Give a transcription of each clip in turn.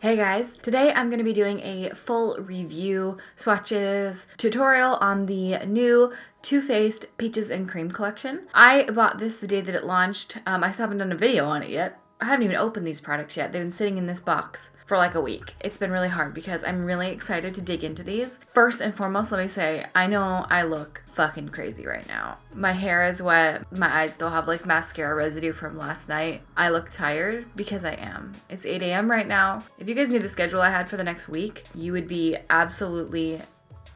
Hey guys, today I'm going to be doing a full review swatches tutorial on the new Too Faced Peaches and Cream collection. I bought this the day that it launched. I still haven't done a video on it yet. I haven't even opened these products yet. They've been sitting in this box for like a week. It's been really hard because I'm really excited to dig into these. First and foremost, let me say, I know I look fucking crazy right now. My hair is wet. My eyes still have like mascara residue from last night. I look tired because I am. It's 8 a.m. right now. If you guys knew the schedule I had for the next week, you would be absolutely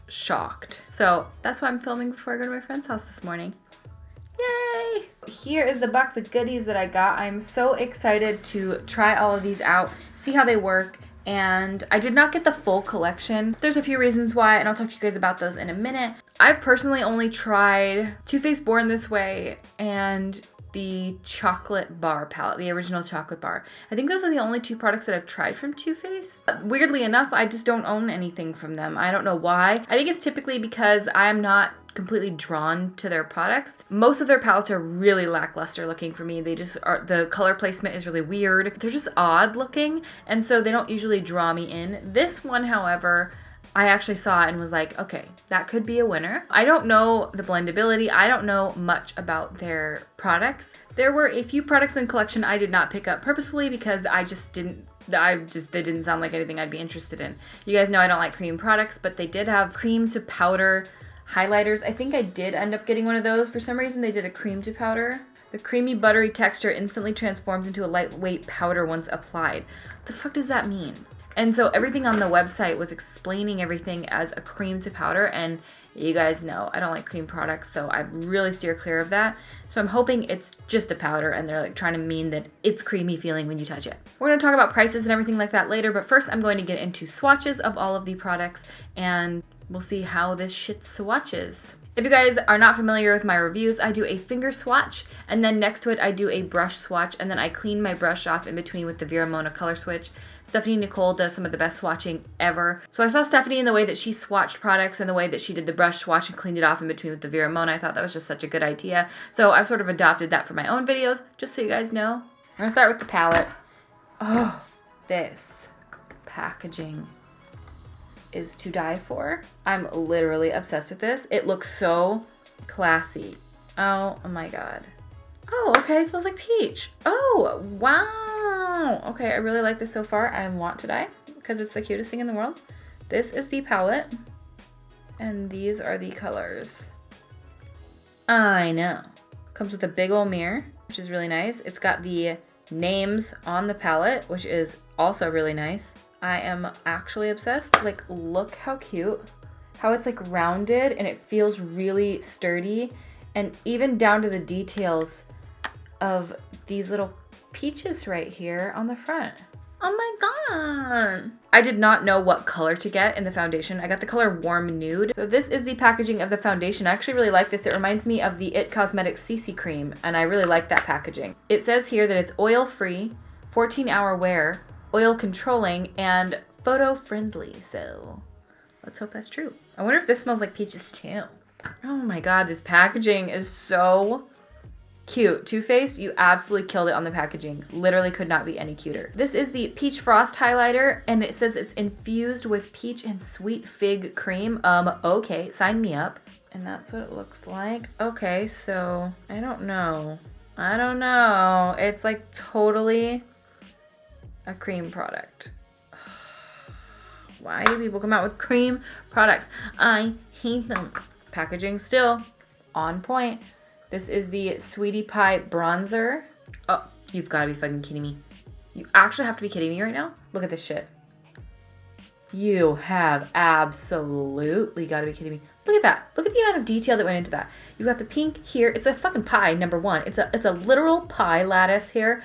shocked. So that's why I'm filming before I go to my friend's house this morning. Yay! Here is the box of goodies that I got. I'm so excited to try all of these out, see how they work, and I did not get the full collection. There's a few reasons why, and I'll talk to you guys about those in a minute. I've personally only tried Too Faced Born This Way and the chocolate bar palette, the original chocolate bar. I think those are the only two products that I've tried from Too Faced. Weirdly enough, I just don't own anything from them. I don't know why. I think it's typically because I'm not completely drawn to their products. Most of their palettes are really lackluster looking for me. They just are, the color placement is really weird. They're just odd looking, and so they don't usually draw me in. This one, however, I actually saw it and was like, okay, that could be a winner. I don't know the blendability. I don't know much about their products. There were a few products in collection I did not pick up purposefully because they didn't sound like anything I'd be interested in. You guys know I don't like cream products, but they did have cream to powder highlighters. I think I did end up getting one of those. For some reason, they did a cream to powder. The creamy buttery texture instantly transforms into a lightweight powder once applied. What the fuck does that mean? And so everything on the website was explaining everything as a cream to powder, and you guys know I don't like cream products, so I really steer clear of that. So I'm hoping it's just a powder and they're like trying to mean that it's creamy feeling when you touch it. We're going to talk about prices and everything like that later, but first I'm going to get into swatches of all of the products and we'll see how this shit swatches. If you guys are not familiar with my reviews, I do a finger swatch, and then next to it I do a brush swatch, and then I clean my brush off in between with the Vera Mona color switch. Stephanie Nicole does some of the best swatching ever. So I saw Stephanie in the way that she swatched products and the way that she did the brush swatch and cleaned it off in between with the Vera Mona. I thought that was just such a good idea. So I've sort of adopted that for my own videos, just so you guys know. I'm gonna start with the palette. Oh, this packaging is to die for. I'm literally obsessed with this. It looks so classy. Oh my god. Oh, okay, it smells like peach. Oh, wow. Okay, I really like this so far. I want to die because it's the cutest thing in the world. This is the palette, and these are the colors. I know. Comes with a big old mirror, which is really nice. It's got the names on the palette, which is also really nice. I am actually obsessed. Like, look how cute. How it's like rounded and it feels really sturdy. And even down to the details of these little peaches right here on the front. Oh my god. I did not know what color to get in the foundation. I got the color Warm Nude. So this is the packaging of the foundation. I actually really like this. It reminds me of the It Cosmetics CC Cream, and I really like that packaging. It says here that it's oil-free, 14-hour wear, oil controlling, and photo friendly. So let's hope that's true. I wonder if this smells like peaches too. Oh my god, this packaging is so cute. Too Faced, you absolutely killed it on the packaging. Literally could not be any cuter. This is the Peach Frost highlighter, and it says it's infused with peach and sweet fig cream. Okay, sign me up. And that's what it looks like. Okay, so I don't know. It's like totally a cream product. Why do people come out with cream products? I hate them. Packaging still on point. This is the Sweetie Pie bronzer. Oh, you've got to be fucking kidding me. You actually have to be kidding me right now? Look at this shit. You have absolutely got to be kidding me. Look at that. Look at the amount of detail that went into that. You've got the pink here. It's a fucking pie, number one. It's a literal pie lattice here.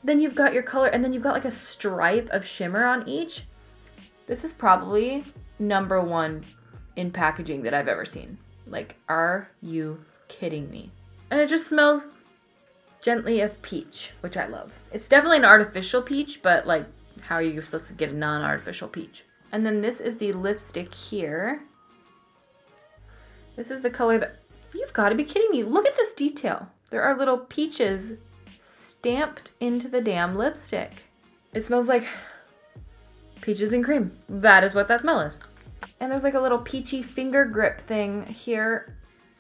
Then you've got your color, and then you've got like a stripe of shimmer on each. This is probably number one in packaging that I've ever seen. Like, are you kidding me? And it just smells gently of peach, which I love. It's definitely an artificial peach, but like, how are you supposed to get a non-artificial peach? And then this is the lipstick here. This is the color that, you've got to be kidding me. Look at this detail. There are little peaches stamped into the damn lipstick. It smells like Peaches and cream. That is what that smell is. And there's like a little peachy finger grip thing here.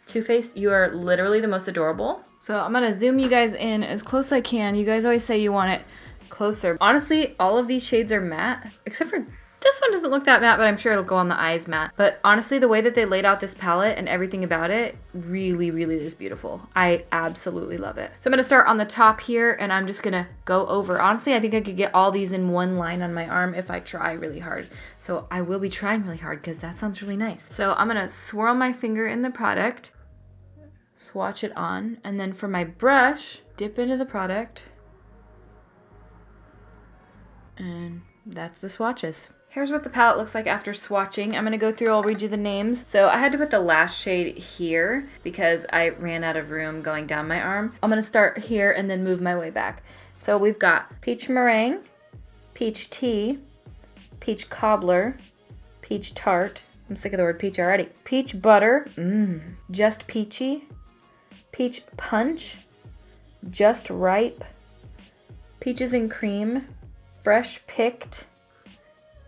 Too Faced, you are literally the most adorable. So I'm gonna zoom you guys in as close as I can. You guys always say you want it closer. Honestly, all of these shades are matte, except for this one doesn't look that matte, but I'm sure it'll go on the eyes matte. But honestly, the way that they laid out this palette and everything about it really, really is beautiful. I absolutely love it. So I'm gonna start on the top here and I'm just gonna go over. Honestly, I think I could get all these in one line on my arm if I try really hard. So I will be trying really hard because that sounds really nice. So I'm gonna swirl my finger in the product, swatch it on, and then for my brush, dip into the product. And that's the swatches. Here's what the palette looks like after swatching. I'm gonna go through, I'll read you the names. So I had to put the last shade here because I ran out of room going down my arm. I'm gonna start here and then move my way back. So we've got Peach Meringue, Peach Tea, Peach Cobbler, Peach Tart, I'm sick of the word peach already, Peach Butter, Just Peachy, Peach Punch, Just Ripe, Peaches and Cream, Fresh Picked,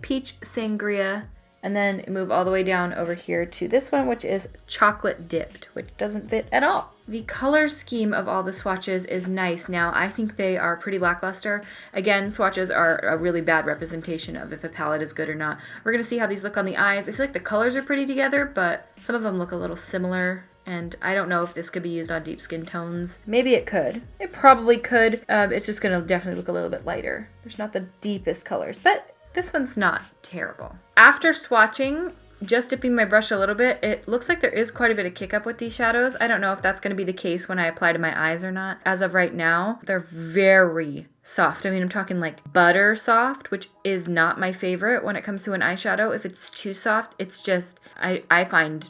Peach Sangria, and then move all the way down over here to this one, which is Chocolate Dipped, which doesn't fit at all. The color scheme of all the swatches is nice. Now, I think they are pretty lackluster. Again, swatches are a really bad representation of if a palette is good or not. We're gonna see how these look on the eyes. I feel like the colors are pretty together, but some of them look a little similar. And I don't know if this could be used on deep skin tones. Maybe it could. It probably could. It's just gonna definitely look a little bit lighter. There's not the deepest colors, but this one's not terrible. After swatching, just dipping my brush a little bit, it looks like there is quite a bit of kick up with these shadows. I don't know if that's gonna be the case when I apply to my eyes or not. As of right now, they're very soft. I mean, I'm talking like butter soft, which is not my favorite when it comes to an eyeshadow. If it's too soft, it's just, I find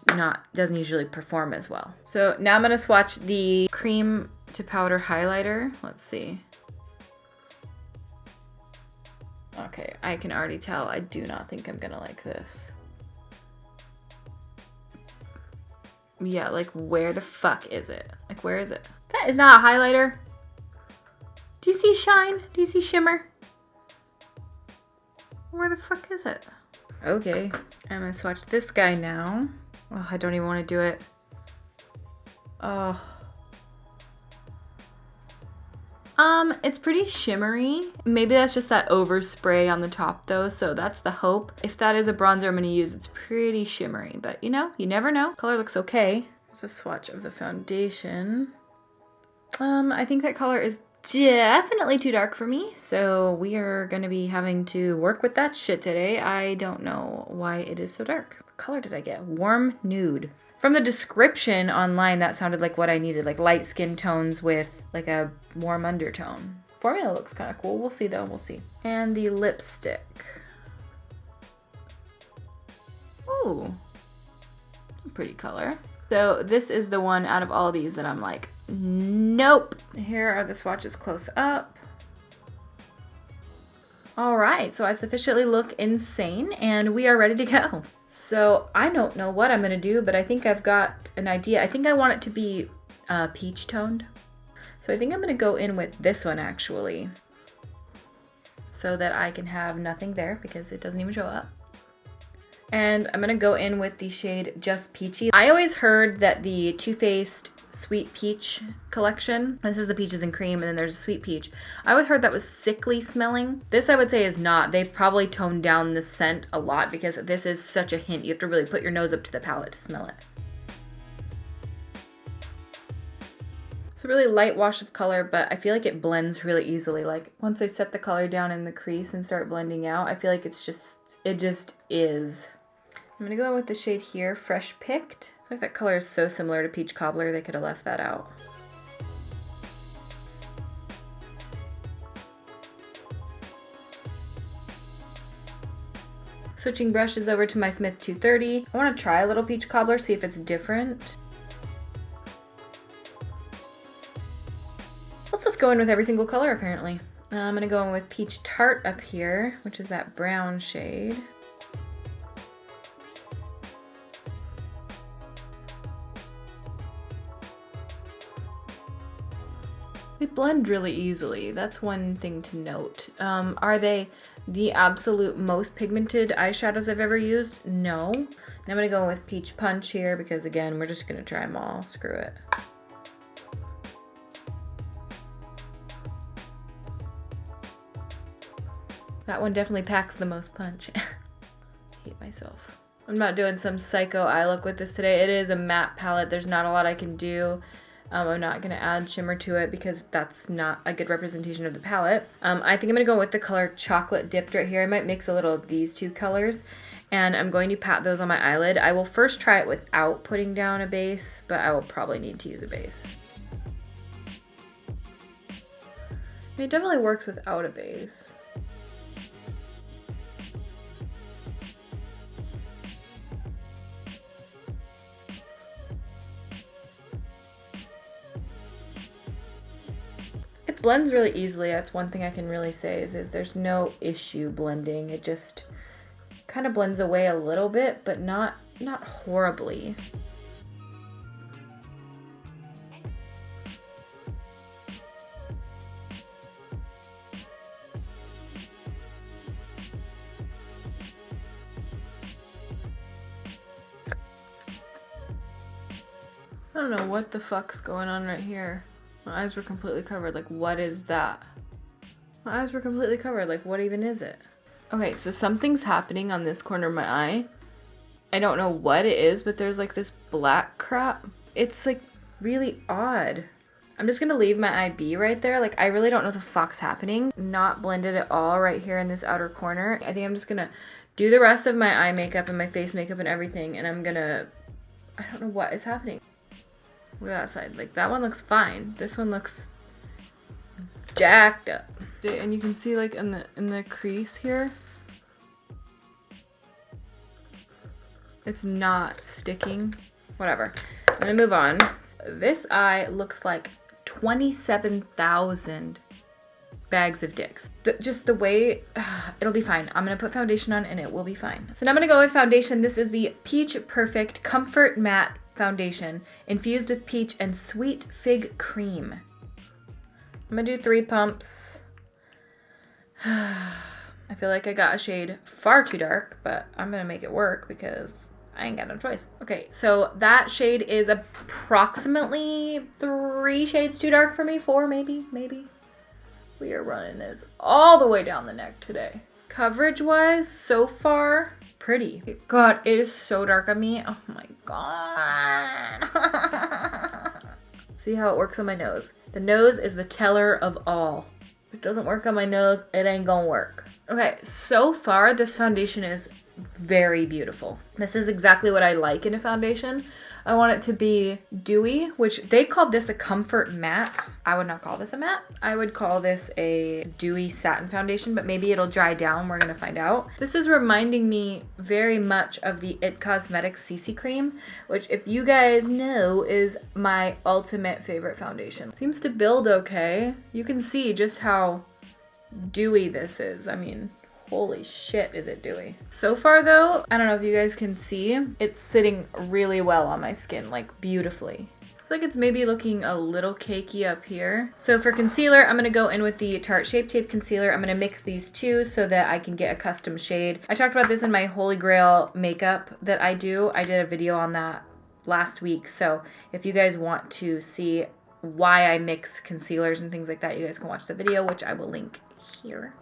doesn't usually perform as well. So now I'm gonna swatch the cream to powder highlighter. Let's see. Okay, I can already tell I do not think I'm gonna like this. Yeah, like where the fuck is it? Like where is it? That is not a highlighter. Do you see shine? Do you see shimmer? Where the fuck is it? Okay, I'm gonna swatch this guy now. Oh, I don't even wanna do it. Oh. It's pretty shimmery. Maybe that's just that overspray on the top though, so that's the hope. If that is a bronzer I'm gonna use, it's pretty shimmery, but you know, you never know. Color looks okay. There's a swatch of the foundation. I think that color is definitely too dark for me, so we are gonna be having to work with that shit today. I don't know why it is so dark. What color did I get? Warm nude. From the description online, that sounded like what I needed, like light skin tones with like a warm undertone. Formula looks kind of cool. We'll see though, we'll see. And the lipstick. Ooh, pretty color. So this is the one out of all of these that I'm like, nope. Here are the swatches close up. All right, so I sufficiently look insane and we are ready to go. So I don't know what I'm gonna do, but I think I've got an idea. I think I want it to be peach toned. So I think I'm gonna go in with this one actually, so that I can have nothing there because it doesn't even show up. And I'm gonna go in with the shade Just Peachy. I always heard that the Too Faced Sweet Peach collection, this is the peaches and cream, and then there's a sweet peach. I always heard that was sickly smelling. This I would say is not. They've probably toned down the scent a lot because this is such a hint. You have to really put your nose up to the palette to smell it. It's a really light wash of color, but I feel like it blends really easily. Like once I set the color down in the crease and start blending out, I feel like it just is. I'm gonna go in with the shade here, Fresh Picked. I feel like that color is so similar to Peach Cobbler, they could have left that out. Switching brushes over to my Smith 230. I want to try a little Peach Cobbler, see if it's different. Let's just go in with every single color apparently. I'm gonna go in with Peach Tart up here, which is that brown shade. They blend really easily. That's one thing to note. Are they the absolute most pigmented eyeshadows I've ever used? No. And I'm gonna go with Peach Punch here because again, we're just gonna try them all. Screw it. That one definitely packs the most punch. I hate myself. I'm not doing some psycho eye look with this today. It is a matte palette. There's not a lot I can do. I'm not going to add shimmer to it because that's not a good representation of the palette. I think I'm going to go with the color Chocolate Dipped right here. I might mix a little of these two colors. And I'm going to pat those on my eyelid. I will first try it without putting down a base, but I will probably need to use a base. It definitely works without a base. It blends really easily. That's one thing I can really say is there's no issue blending. It just kind of blends away a little bit, but not horribly. I don't know what the fuck's going on right here. My eyes were completely covered. Like, what is that? My eyes were completely covered. Like, what even is it? Okay, so something's happening on this corner of my eye. I don't know what it is, but there's like this black crap. It's like really odd. I'm just gonna leave my eye be right there. Like, I really don't know what the fuck's happening. Not blended at all right here in this outer corner. I think I'm just gonna do the rest of my eye makeup and my face makeup and everything, and I'm gonna, I don't know what is happening. Look at that side. Like, that one looks fine. This one looks jacked up. And you can see like in the crease here, it's not sticking. Whatever. I'm gonna move on. This eye looks like 27,000 bags of dicks. Just the way, it'll be fine. I'm gonna put foundation on and it will be fine. So now I'm gonna go with foundation. This is the Peach Perfect Comfort Matte Foundation infused with peach and sweet fig cream. I'm gonna do 3 pumps. I feel like I got a shade far too dark, but I'm gonna make it work because I ain't got no choice. Okay, so that shade is approximately 3 shades too dark for me. 4 maybe. We are running this all the way down the neck today. Coverage wise, so far, pretty. God, it is so dark on me. Oh my God. See how it works on my nose. The nose is the teller of all. If it doesn't work on my nose, it ain't gonna work. Okay, so far this foundation is very beautiful. This is exactly what I like in a foundation. I want it to be dewy, which they called this a comfort matte. I would not call this a matte. I would call this a dewy satin foundation, but maybe it'll dry down. We're gonna find out. This is reminding me very much of the IT Cosmetics CC Cream, which if you guys know is my ultimate favorite foundation. Seems to build okay. You can see just how dewy this is. I mean, holy shit, is it dewy. So far though, I don't know if you guys can see, it's sitting really well on my skin, like beautifully. I feel like it's maybe looking a little cakey up here. So for concealer, I'm gonna go in with the Tarte Shape Tape Concealer. I'm gonna mix these two so that I can get a custom shade. I talked about this in my Holy Grail makeup that I do. I did a video on that last week. So if you guys want to see why I mix concealers and things like that, you guys can watch the video, which I will link here.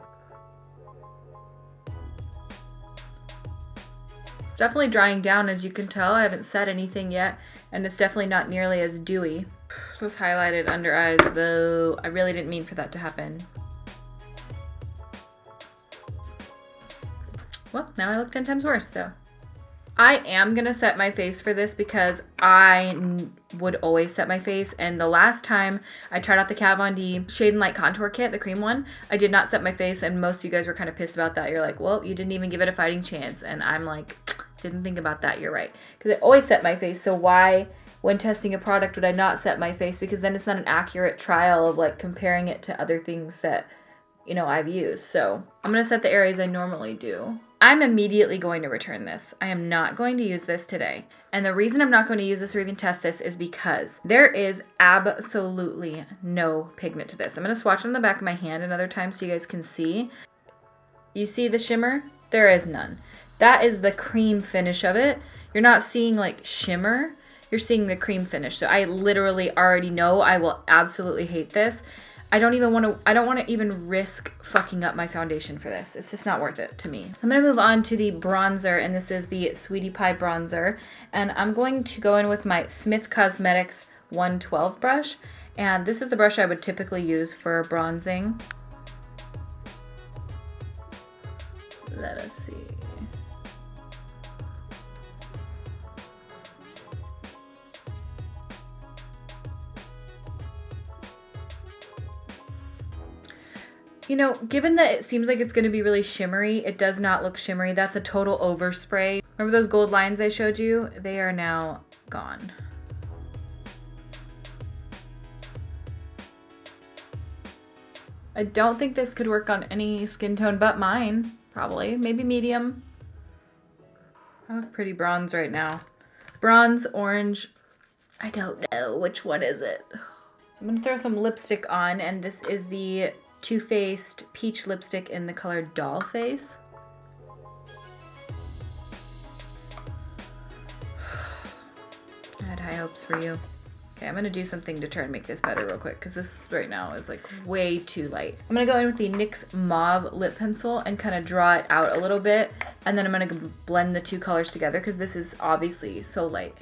It's definitely drying down, as you can tell. I haven't said anything yet, and it's definitely not nearly as dewy. Those highlighted under eyes, though, I really didn't mean for that to happen. Well, now I look 10 times worse, so. I am gonna set my face for this because I would always set my face, and the last time I tried out the Kat Von D Shade and Light Contour Kit, the cream one, I did not set my face, and most of you guys were kind of pissed about that. You're like, well, you didn't even give it a fighting chance, and I'm like, didn't think about that, you're right. Because I always set my face, so why, when testing a product, would I not set my face? Because then it's not an accurate trial of like comparing it to other things that, you know, I've used. So I'm gonna set the areas I normally do. I'm immediately going to return this. I am not going to use this today. And the reason I'm not going to use this or even test this is because there is absolutely no pigment to this. I'm going to swatch on the back of my hand another time so you guys can see. You see the shimmer? There is none. That is the cream finish of it. You're not seeing like shimmer, you're seeing the cream finish. So I literally already know I will absolutely hate this. I don't want to even risk fucking up my foundation for this. It's just not worth it to me. So I'm gonna move on to the bronzer, and this is the Sweetie Pie bronzer. And I'm going to go in with my Smith Cosmetics 112 brush. And this is the brush I would typically use for bronzing. Let us see. You know, given that it seems like it's going to be really shimmery, it does not look shimmery. That's a total overspray. Remember those gold lines I showed you? They are now gone. I don't think this could work on any skin tone but mine, probably. Maybe medium. I look pretty bronze right now. Bronze, orange, I don't know. Which one is it? I'm gonna throw some lipstick on, and this is the Too Faced Peach lipstick in the color Doll Face. I had high hopes for you. Okay, I'm gonna do something to try and make this better real quick because this right now is like way too light. I'm gonna go in with the NYX Mauve lip pencil and kind of draw it out a little bit, and then I'm gonna blend the two colors together because this is obviously so light.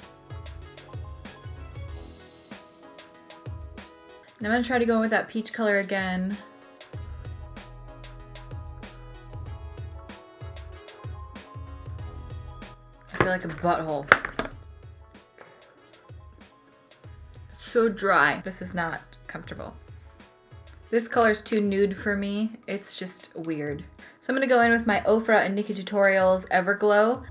And I'm gonna try to go with that peach color again. I feel like a butthole. So dry. This is not comfortable. This color's too nude for me. It's just weird. So I'm gonna go in with my Ofra and Nikkie Tutorials Everglow.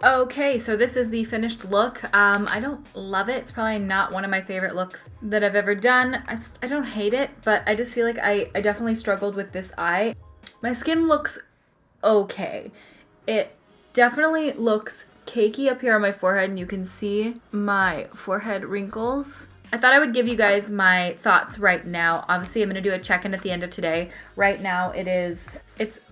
Okay, so this is the finished look. I don't love it. It's probably not one of my favorite looks that I've ever done. I don't hate it, but I just feel like I definitely struggled with this eye. My skin looks okay. It definitely looks cakey up here on my forehead, and you can see my forehead wrinkles. I thought I would give you guys my thoughts right now. Obviously, I'm gonna do a check-in at the end of today. Right now, it's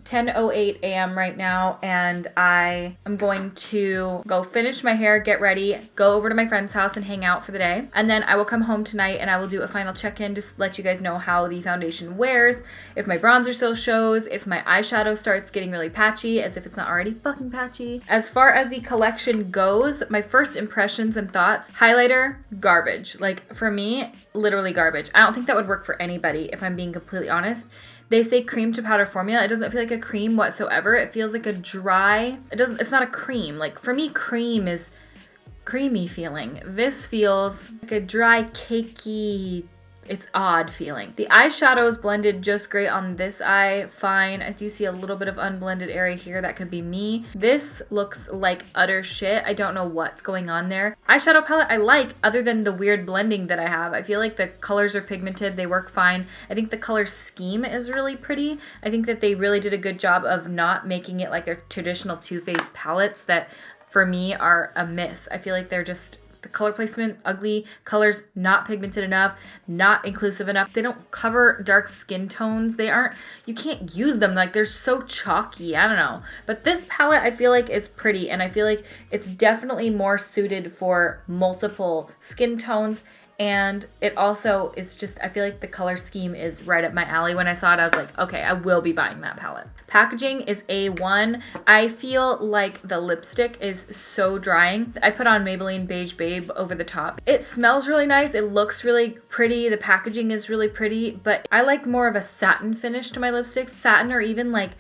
10:08 a.m. right now, and I am going to go finish my hair, get ready, go over to my friend's house and hang out for the day. And then I will come home tonight and I will do a final check-in, just let you guys know how the foundation wears, if my bronzer still shows, if my eyeshadow starts getting really patchy, as if it's not already fucking patchy. As far as the collection goes, my first impressions and thoughts, highlighter, garbage. Like, for me, literally garbage. I don't think that would work for anybody, if I'm being completely honest. They say cream to powder formula. It doesn't feel like a cream whatsoever. It feels like a dry, it's not a cream. Like, for me, cream is creamy feeling. This feels like a dry, cakey, it's odd feeling. The eyeshadow is blended just great on this eye, fine. I do see a little bit of unblended area here. That could be me. This looks like utter shit. I don't know what's going on there. Eyeshadow palette I like, other than the weird blending that I have. I feel like the colors are pigmented. They work fine. I think the color scheme is really pretty. I think that they really did a good job of not making it like their traditional Too Faced palettes that for me are a miss. I feel like they're just, the color placement, ugly, colors not pigmented enough, not inclusive enough. They don't cover dark skin tones. They aren't, you can't use them. Like, they're so chalky, I don't know. But this palette I feel like is pretty, and I feel like it's definitely more suited for multiple skin tones. And it also is just, I feel like the color scheme is right up my alley. When I saw it, I was like, okay, I will be buying that palette. Packaging is A1. I feel like the lipstick is so drying. I put on Maybelline Beige Babe over the top. It smells really nice. It looks really pretty. The packaging is really pretty, but I like more of a satin finish to my lipsticks. Satin, or even like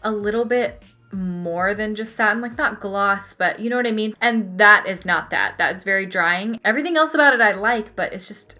a little bit more than just satin, like not gloss, but you know what I mean? And that is not that. That is very drying. Everything else about it I like, but it's just,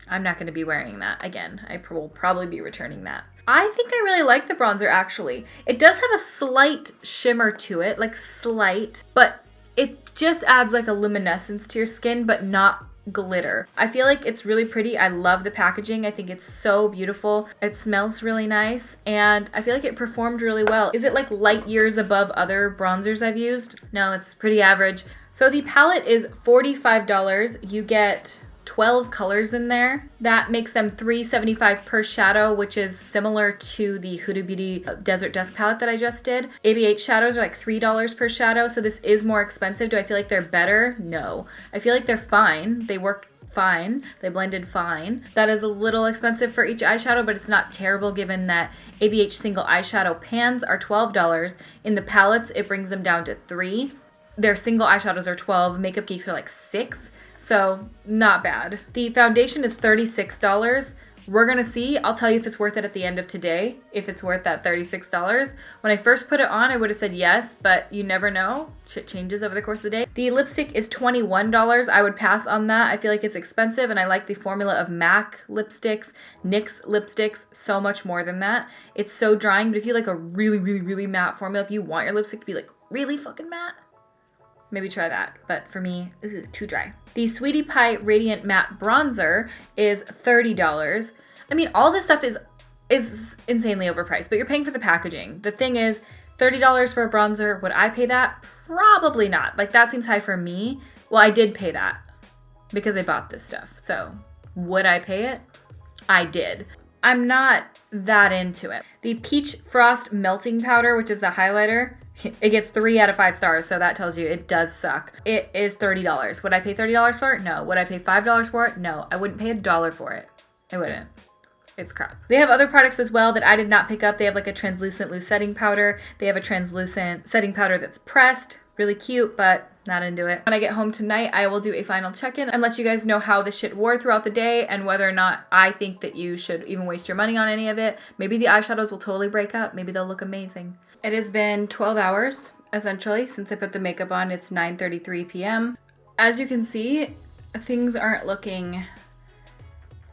I'm not going to be wearing that again. I will probably be returning that. I think I really like the bronzer, actually. It does have a slight shimmer to it, like slight, but it just adds like a luminescence to your skin, but not glitter. I feel like it's really pretty. I love the packaging. I think it's so beautiful. It smells really nice, and I feel like it performed really well. Is it like light years above other bronzers I've used? No, it's pretty average. So the palette is $45. You get 12 colors in there. That makes them $3.75 per shadow, which is similar to the Huda Beauty Desert Dusk palette that I just did. ABH shadows are like $3 per shadow, so this is more expensive. Do I feel like they're better? No. I feel like they're fine. They worked fine. They blended fine. That is a little expensive for each eyeshadow, but it's not terrible given that ABH single eyeshadow pans are $12. In the palettes, it brings them down to $3. Their single eyeshadows are $12. Makeup Geeks are like $6. So not bad. The foundation is $36. We're gonna see. I'll tell you if it's worth it at the end of today, if it's worth that $36. When I first put it on, I would have said yes, but you never know. Shit changes over the course of the day. The lipstick is $21. I would pass on that. I feel like it's expensive, and I like the formula of MAC lipsticks, NYX lipsticks, so much more than that. It's so drying, but if you like a really, really, really matte formula, if you want your lipstick to be like really fucking matte, maybe try that, but for me, this is too dry. The Sweetie Pie Radiant Matte Bronzer is $30. I mean, all this stuff is insanely overpriced, but you're paying for the packaging. The thing is, $30 for a bronzer, would I pay that? Probably not. Like, that seems high for me. Well, I did pay that because I bought this stuff. So, would I pay it? I did. I'm not that into it. The Peach Frost Melting Powder, which is the highlighter, it gets 3 out of 5 stars, so that tells you it does suck. It is $30. Would I pay $30 for it? No. Would I pay $5 for it? No. I wouldn't pay $1 for it. I wouldn't. It's crap. They have other products as well that I did not pick up. They have like a translucent loose setting powder. They have a translucent setting powder that's pressed. Really cute, but not into it. When I get home tonight, I will do a final check-in and let you guys know how this shit wore throughout the day and whether or not I think that you should even waste your money on any of it. Maybe the eyeshadows will totally break up. Maybe they'll look amazing. It has been 12 hours, essentially, since I put the makeup on. It's 9:33 p.m. As you can see, things aren't looking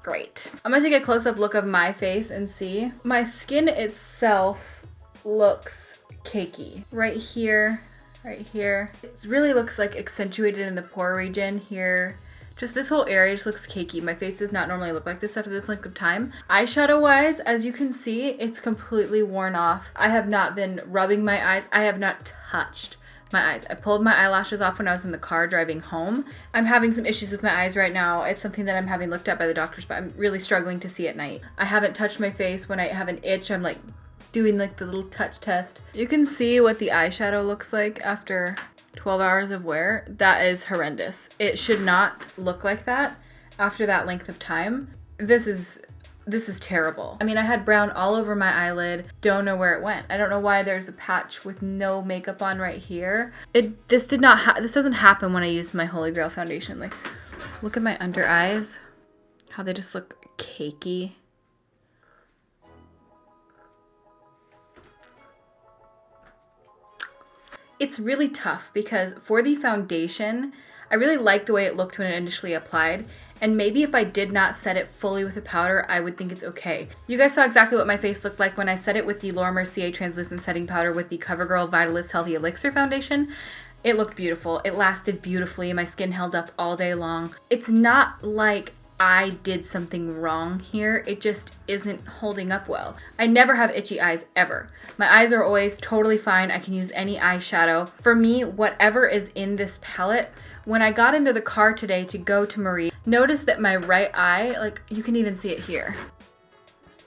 great. I'm gonna take a close-up look of my face and see. My skin itself looks cakey. Right here. It really looks like accentuated in the pore region here. Just this whole area just looks cakey. My face does not normally look like this after this length of time. Eyeshadow wise, as you can see, it's completely worn off. I have not been rubbing my eyes. I have not touched my eyes. I pulled my eyelashes off when I was in the car driving home. I'm having some issues with my eyes right now. It's something that I'm having looked at by the doctors, but I'm really struggling to see at night. I haven't touched my face. When I have an itch, I'm like doing like the little touch test. You can see what the eyeshadow looks like after 12 hours of wear. That is horrendous. It should not look like that after that length of time. This is terrible. I mean, I had brown all over my eyelid. Don't know where it went. I don't know why there's a patch with no makeup on right here. This doesn't happen when I use my Holy Grail foundation. Like, look at my under eyes, how they just look cakey. It's really tough because for the foundation, I really liked the way it looked when it initially applied, and maybe if I did not set it fully with a powder, I would think it's okay. You guys saw exactly what my face looked like when I set it with the Laura Mercier Translucent Setting Powder with the CoverGirl Vitalist Healthy Elixir Foundation. It looked beautiful. It lasted beautifully. My skin held up all day long. It's not like I did something wrong here. It just isn't holding up well. I never have itchy eyes ever. My eyes are always totally fine. I can use any eyeshadow. For me, whatever is in this palette, when I got into the car today to go to Marie, notice that my right eye, like you can even see it here.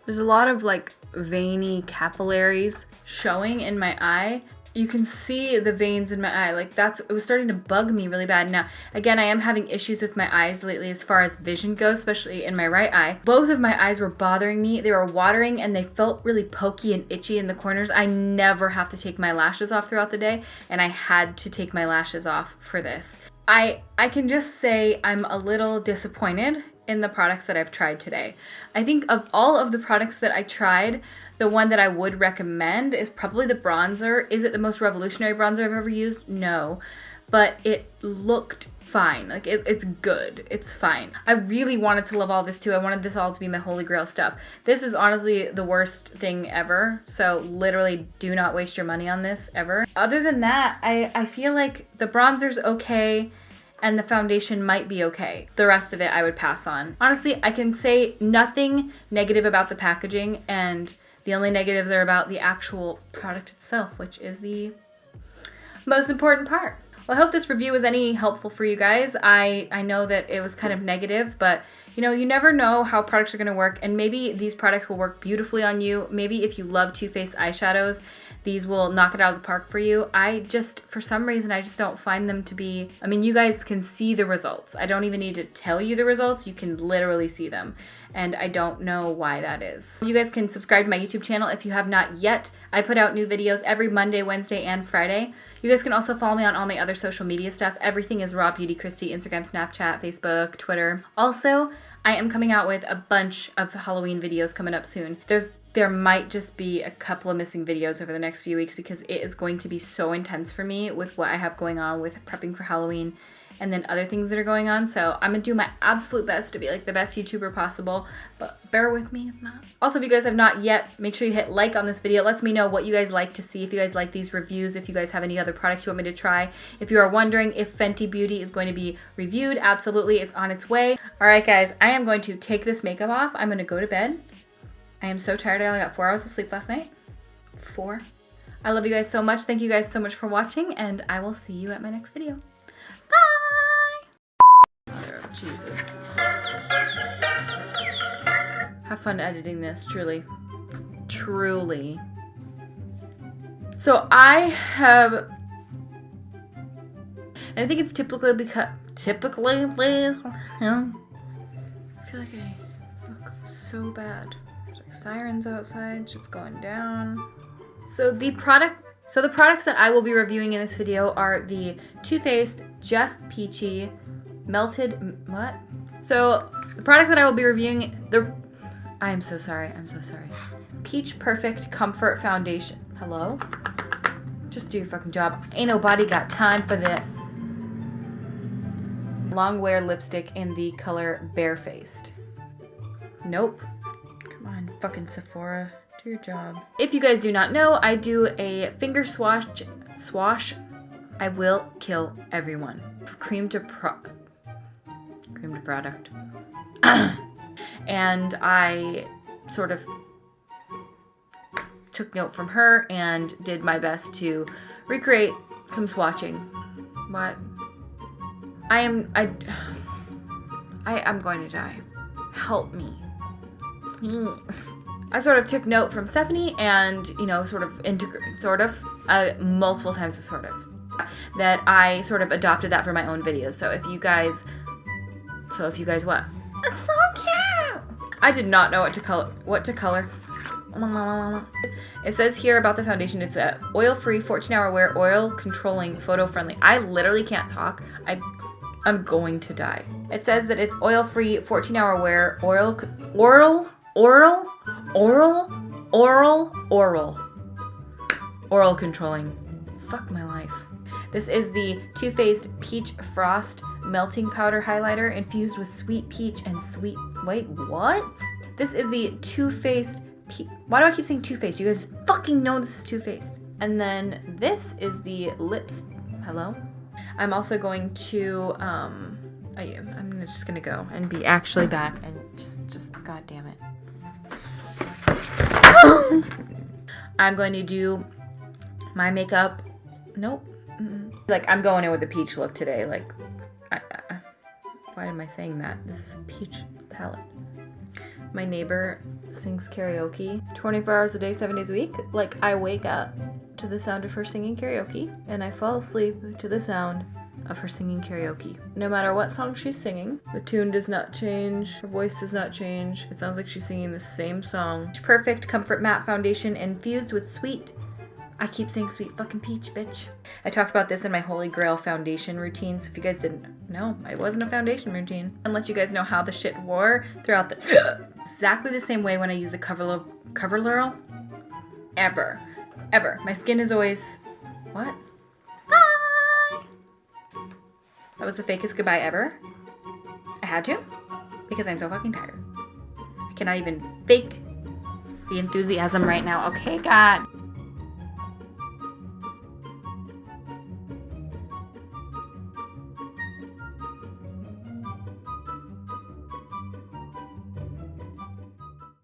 There's a lot of like veiny capillaries showing in my eye. You can see the veins in my eye. Like it was starting to bug me really bad. Now, again, I am having issues with my eyes lately as far as vision goes, especially in my right eye. Both of my eyes were bothering me. They were watering and they felt really pokey and itchy in the corners. I never have to take my lashes off throughout the day, and I had to take my lashes off for this. I can just say I'm a little disappointed in the products that I've tried today. I think of all of the products that I tried, the one that I would recommend is probably the bronzer. Is it the most revolutionary bronzer I've ever used? No, but it looked fine. Like it's good, it's fine. I really wanted to love all this too. I wanted this all to be my Holy Grail stuff. This is honestly the worst thing ever. So literally do not waste your money on this ever. Other than that, I feel like the bronzer's okay and the foundation might be okay. The rest of it I would pass on. Honestly, I can say nothing negative about the packaging, and the only negatives are about the actual product itself, which is the most important part. Well, I hope this review was any helpful for you guys. I know that it was kind of negative, but you know, you never know how products are going to work, and maybe these products will work beautifully on you. Maybe if you love Too Faced eyeshadows, these will knock it out of the park for you. I just, for some reason, I just don't find them to be, I mean, you guys can see the results. I don't even need to tell you the results. You can literally see them. And I don't know why that is. You guys can subscribe to my YouTube channel if you have not yet. I put out new videos every Monday, Wednesday, and Friday. You guys can also follow me on all my other social media stuff. Everything is RawBeautyKristi, Instagram, Snapchat, Facebook, Twitter. Also, I am coming out with a bunch of Halloween videos coming up soon. There might just be a couple of missing videos over the next few weeks because it is going to be so intense for me with what I have going on with prepping for Halloween and then other things that are going on. So I'm gonna do my absolute best to be like the best YouTuber possible, but bear with me if not. Also, if you guys have not yet, make sure you hit like on this video. It lets me know what you guys like to see, if you guys like these reviews, if you guys have any other products you want me to try. If you are wondering if Fenty Beauty is going to be reviewed, absolutely, it's on its way. All right, guys, I am going to take this makeup off. I'm gonna go to bed. I am so tired. I only got 4 hours of sleep last night. 4. I love you guys so much. Thank you guys so much for watching, and I will see you at my next video. Jesus. Have fun editing this, truly. Truly. So I have, and I think it's typically because, I feel like I look so bad. There's like sirens outside, shit's going down. So the products that I will be reviewing in this video are the Too Faced Just Peachy Melted, what? So the product that I will be reviewing, I'm so sorry. Peach Perfect Comfort Foundation. Hello? Just do your fucking job. Ain't nobody got time for this. Long wear lipstick in the color Barefaced. Nope. Come on, fucking Sephora. Do your job. If you guys do not know, I do a finger swash. I will kill everyone. Cream to product. And I sort of took note from her and did my best to recreate some swatching. What? I'm going to die. Help me. Please. I sort of took note from Stephanie and, you know, multiple times that I sort of adopted that for my own videos. So if you guys what? It's so cute! I did not know what to color. It says here about the foundation, it's a oil-free, 14-hour wear, oil-controlling, photo-friendly. I literally can't talk. I'm going to die. It says that it's oil-free, 14-hour wear, oral controlling. Fuck my life. This is the Too Faced Peach Frost Melting Powder Highlighter infused with sweet peach and sweet, wait, what? This is the Too Faced, why do I keep saying Too Faced? You guys fucking know this is Too Faced. And then this is the lips, hello? I'm also going to, I'm just gonna go and be actually back and just god damn it. I'm going to do my makeup, nope. Like, I'm going in with a peach look today. Like, why am I saying that? This is a peach palette. My neighbor sings karaoke 24 hours a day, 7 days a week. Like, I wake up to the sound of her singing karaoke, and I fall asleep to the sound of her singing karaoke. No matter what song she's singing, the tune does not change, her voice does not change. It sounds like she's singing the same song. Perfect Comfort Matte Foundation infused with sweet, I keep saying sweet fucking peach, bitch. I talked about this in my Holy Grail foundation routine, so if you guys didn't know, it wasn't a foundation routine. And let you guys know how the shit wore throughout the exactly the same way when I use the CoverGirl ever. My skin is always, what? Bye! That was the fakest goodbye ever. I had to, because I'm so fucking tired. I cannot even fake the enthusiasm right now. Okay, God.